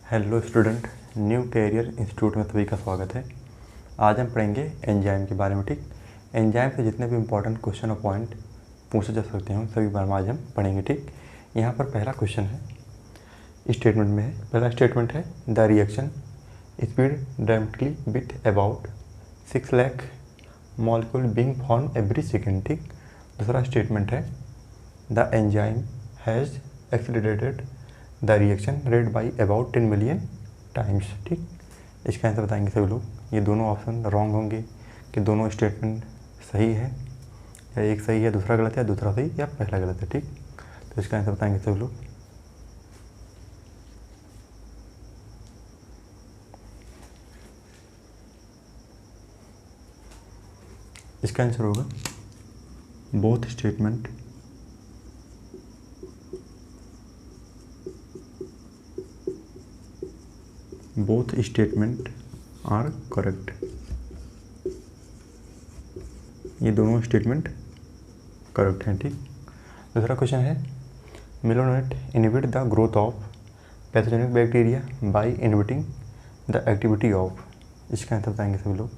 Hello student, New Career Institute में सभी का स्वागत है। आज हम पढ़ेंगे एंजाइम के बारे में। ठीक, एंजाइम से जितने भी इंपॉर्टेंट क्वेश्चन और पॉइंट पूछे जा सकते हैं उन सभी बारे में आज हम पढ़ेंगे। ठीक, यहाँ पर पहला क्वेश्चन है, स्टेटमेंट में है। पहला स्टेटमेंट है the reaction speed dramatically with about 6 lakh molecule being form every second. ठीक, दूसरा स्टेटमेंट है the enzyme has accelerated the reaction rate by about 10 million times. ठीक, इसका आंसर बताएंगे सभी लोग। ये दोनों ऑप्शन रॉन्ग होंगे कि दोनों स्टेटमेंट सही है, या एक सही है दूसरा गलत है, दूसरा सही या पहला गलत है। ठीक, तो इसका आंसर बताएंगे सभी लोग। इसका आंसर होगा बोथ स्टेटमेंट आर करेक्ट। ये दोनों स्टेटमेंट करेक्ट हैं। ठीक, दूसरा क्वेश्चन है malonate inhibit the growth of pathogenic bacteria by inhibiting the activity of. इसका आंसर बताएंगे सभी लोग।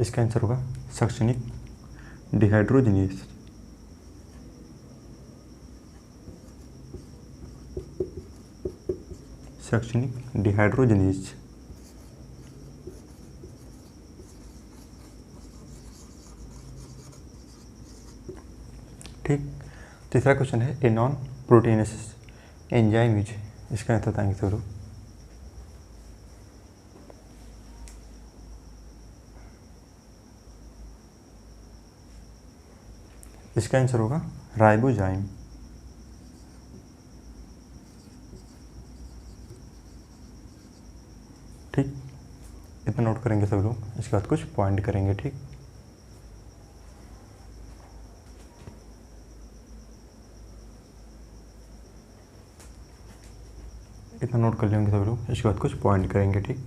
इसका आंसर होगा सक्शनिक डिहाइड्रोजनेज। सक्शनिक डिहाइड्रोजनेज। ठीक, तीसरा क्वेश्चन है ए नॉन प्रोटीनेस एंजाइम इज। इसका आंसर बताएंगे सभी लोग। इसका आंसर होगा राइबोजाइम। ठीक, इतना नोट करेंगे सब लोग, इसके बाद कुछ पॉइंट करेंगे। ठीक, इतना नोट कर लेंगे सब लोग, इसके बाद कुछ पॉइंट करेंगे। ठीक,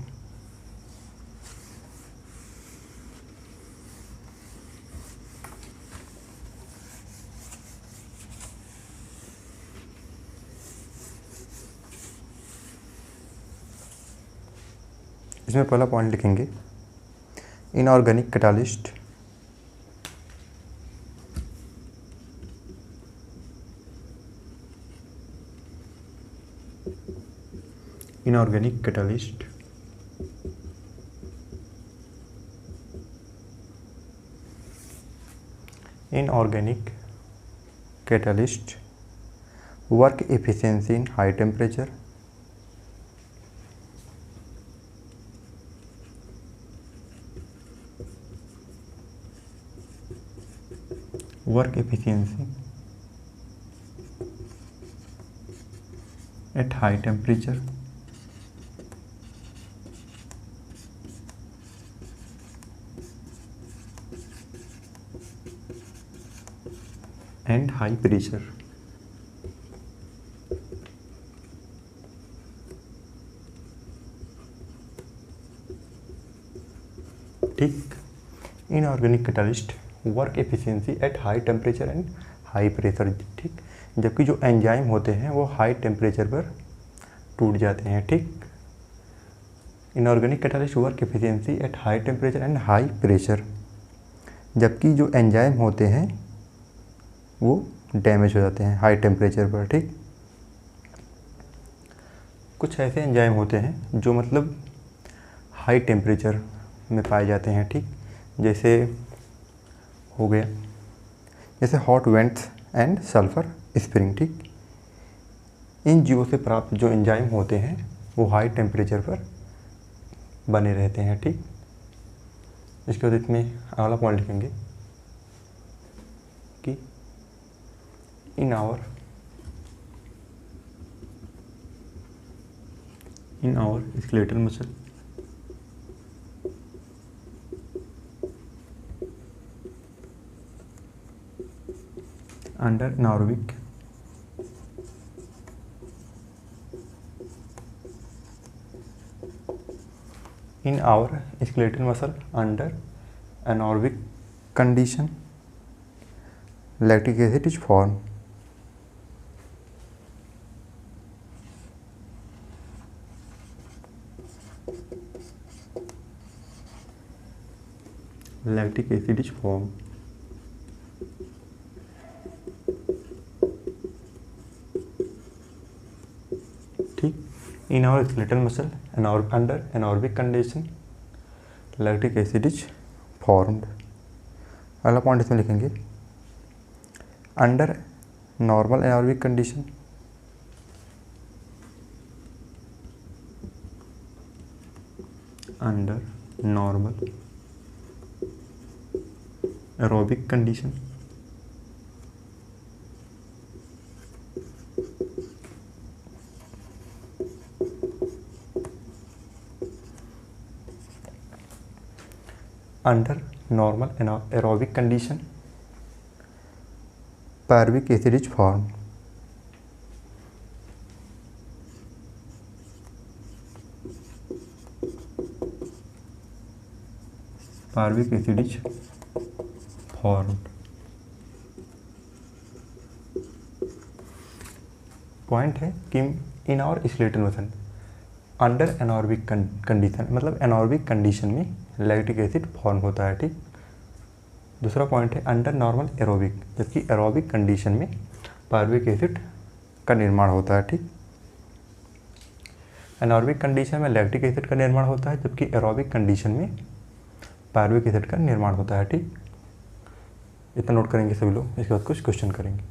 इसमें पहला पॉइंट लिखेंगे inorganic catalyst inorganic catalyst inorganic catalyst work efficiency in high temperature work efficiency at high temperature and high pressure। ठीक, inorganic catalyst work efficiency at high temperature and high pressure. ठीक, जबकि जो enzyme होते हैं वो high temperature पर टूट जाते हैं। ठीक, inorganic catalyst work efficiency at high temperature and high pressure, जबकि जो एंजाइम होते हैं वो डैमेज हो जाते हैं हाई टेम्परेचर पर। ठीक, कुछ ऐसे एंजाइम होते हैं जो मतलब हाई टेम्परेचर में पाए जाते हैं। ठीक, जैसे हो गया जैसे hot vents and sulphur spring. ठीक, इन जीवों से प्राप्त जो एंजाइम होते हैं वो हाई टेम्परेचर पर बने रहते हैं। ठीक, इसके बाद इसमें अगला पॉइंट लिखेंगे कि in our skeletal muscle under anaerobic in our skeletal muscle under anaerobic condition lactic acid is formed. Lactic acid is formed. ठीक, in our skeletal muscle and under anaerobic condition lactic acid is formed. अगला point इसमें लिखेंगे under normal anaerobic condition under normal aerobic condition under normal aerobic condition pyruvic acid is form. Pyruvic acid is formed. Point है कि in our skeletal muscle under anaerobic condition मतलब anaerobic condition में lactic acid form होता है. ठीक, दूसरा point है under normal aerobic, जबकि एरोबिक कंडीशन में पायरुविक एसिड का निर्माण होता है. ठीक, एनारोबिक कंडीशन में लैक्टिक एसिड का निर्माण होता है, जबकि एरोबिक कंडीशन में पायरुविक एसिड का निर्माण होता है. ठीक, इतना नोट करेंगे सभी लोग. इसके बाद कुछ क्वेश्चन करेंगे.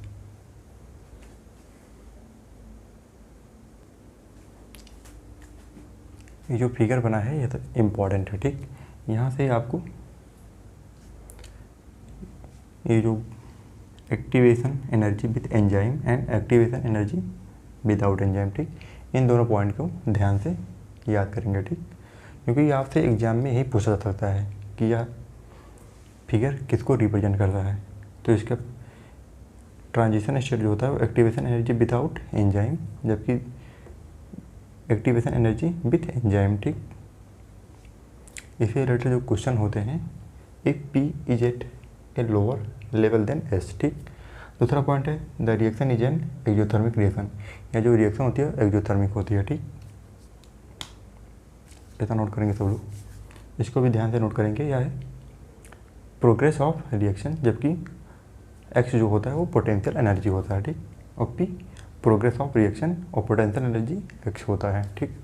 ये जो फिगर बना है ये तो इम्पॉर्टेंट है. ठीक, यहाँ से आपको ये जो activation energy with enzyme and activation energy without enzyme, ठीक, इन दोनों पॉइंट को ध्यान से याद करेंगे. ठीक, क्योंकि आपसे एग्जाम में यही पूछा जा सकता है कि यह फिगर किसको रिप्रेजेंट करता है. तो इसका ट्रांजिशन स्टेट जो होता है वो एक्टिवेशन एनर्जी विदाउट एंजाइम, जबकि एक्टिवेशन एनर्जी विथ एंजाइम. ठीक, इससे रिलेटेड जो क्वेश्चन होते हैं if P is at a lower level than S. ठीक, दूसरा पॉइंट है the reaction is an exothermic reaction, या जो रिएक्शन होती है एक्सोथर्मिक होती है. ठीक, ऐसा नोट करेंगे सब लोग. इसको भी ध्यान से नोट करेंगे. यह है प्रोग्रेस ऑफ रिएक्शन, जबकि X जो होता है वो पोटेंशियल एनर्जी होता है. ठीक, और P प्रोग्रेस ऑफ रिएक्शन और पोटेंशियल एनर्जी X होता है. ठीक,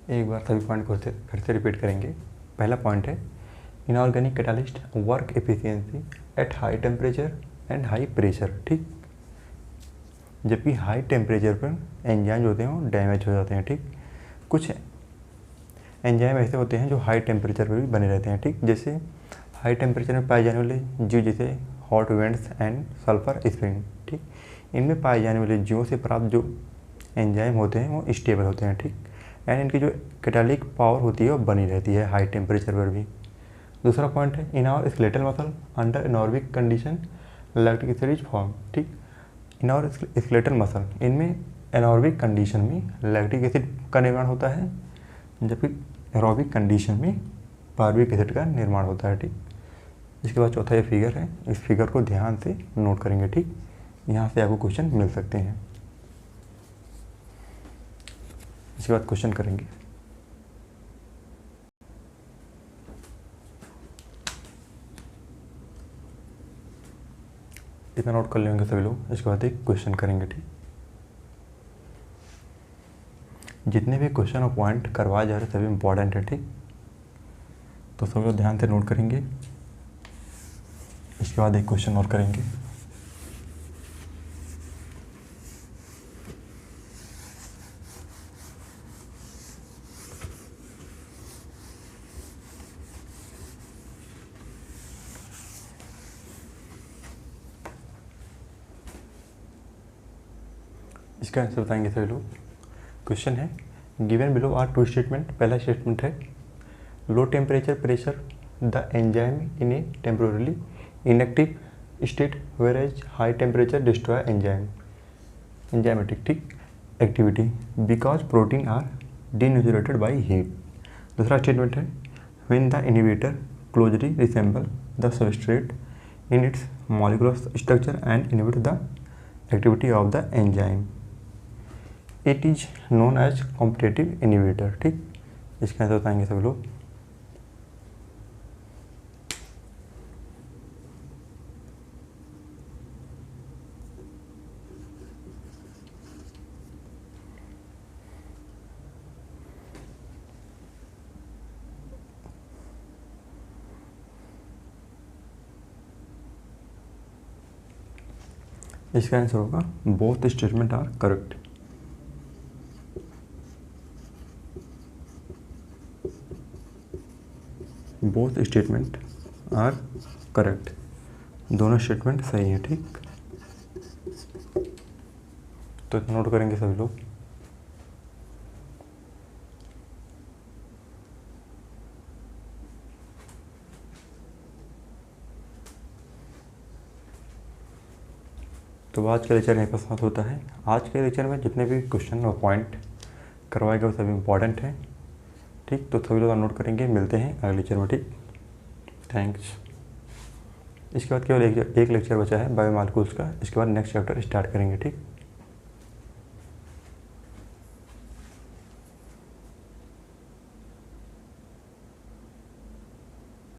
एक बार सभी पॉइंट को फिर से रिपीट करेंगे. पहला पॉइंट है inorganic catalyst work efficiency at high temperature and high pressure. ठीक, जबकि हाई टेम्परेचर पर एंजाइम होते हैं वो डैमेज हो जाते हैं. ठीक, कुछ एंजाइम ऐसे होते हैं जो हाई टेम्परेचर पर भी बने रहते हैं. ठीक, जैसे हाई टेम्परेचर में पाए जाने वाले जीव जैसे hot vents and sulphur spring. ठीक, इनमें पाए जाने वाले जीवों से प्राप्त जो एंजाइम होते हैं वो स्टेबल होते हैं. ठीक, एंड इनकी जो कैटालिटिक पावर होती है वो बनी रहती है हाई टेम्परेचर पर भी. दूसरा पॉइंट है in our skeletal muscle under anaerobic condition lactic acid is form. ठीक, इन आवर स्केलेटल मसल इनमें एनारोबिक कंडीशन में लैक्टिक एसिड का निर्माण होता है, जबकि एरोबिक कंडीशन में पायरुविक एसिड का निर्माण होता है. ठीक, इसके बाद चौथा ये फिगर है. इस फिगर को ध्यान से नोट करेंगे. ठीक, यहाँ से आपको क्वेश्चन मिल सकते हैं. इसके बाद क्वेश्चन करेंगे. इतना नोट कर लेंगे सभी लोग. इसके बाद एक क्वेश्चन करेंगे. ठीक, जितने भी क्वेश्चन और पॉइंट करवाए जा रहे हैं सभी इंपॉर्टेंट है. ठीक, तो सब लोग ध्यान से नोट करेंगे. इसके बाद एक क्वेश्चन और करेंगे. इसका आंसर बताएंगे सभी लोग. क्वेश्चन है given below are two statement. पहला स्टेटमेंट है low temperature pressure the enzyme in a temporarily inactive state whereas high temperature destroy enzymatic. ठीक, activity because protein are denatured by heat. दूसरा statement है when the inhibitor closely resemble the substrate in its molecular structure and inhibit the activity of the enzyme it is known as competitive inhibitor. ठीक, इसका answer बताएंगे सभी लोग। इसका answer होगा both statement are correct. Both statement are correct, दोनों statement सही है। ठीक, तो नोट करेंगे सभी लोग। तो आज का लेक्चर यहीं पर समाप्त होता है। आज के लेक्चर में जितने भी क्वेश्चन और पॉइंट करवाए गए वो सभी इंपॉर्टेंट हैं। ठीक, तो सभी लोग नोट करेंगे। मिलते हैं अगले लेक्चर में। ठीक, थैंक्स। इसके बाद केवल एक लेक्चर बचा है बायोमॉलिक्यूल्स का। इसके बाद नेक्स्ट चैप्टर स्टार्ट करेंगे। ठीक।